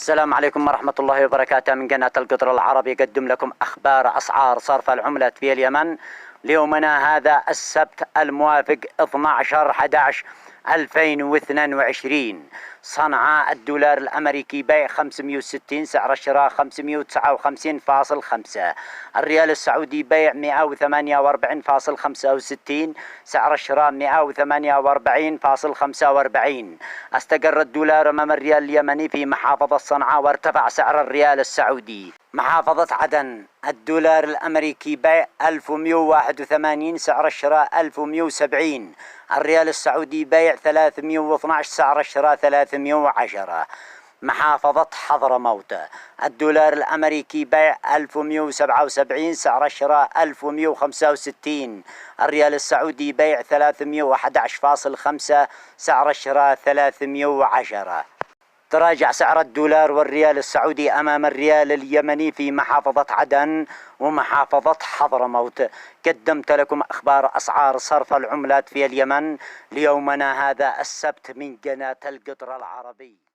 السلام عليكم ورحمة الله وبركاته. من قناة القطر العربي يقدم لكم أخبار أسعار صرف العملة في اليمن ليومنا هذا السبت الموافق 12/11/2022. صنعاء الدولار الأمريكي بيع 560، سعر الشراء 559.5. الريال السعودي بيع 148.65، سعر الشراء 148.45. استقر الدولار أمام الريال اليمني في محافظة صنعاء، وارتفع سعر الريال السعودي. محافظة عدن الدولار الأمريكي بيع 1181، سعر الشراء 1170. الريال السعودي بيع 312، سعر الشراء 310. محافظة حضرموت الدولار الأمريكي بيع 1177، سعر الشراء 1165. الريال السعودي بيع 311.5، سعر الشراء 310. تراجع سعر الدولار والريال السعودي أمام الريال اليمني في محافظة عدن ومحافظة حضرموت. قدمت لكم أخبار أسعار صرف العملات في اليمن ليومنا هذا السبت من قناة القطر العربي.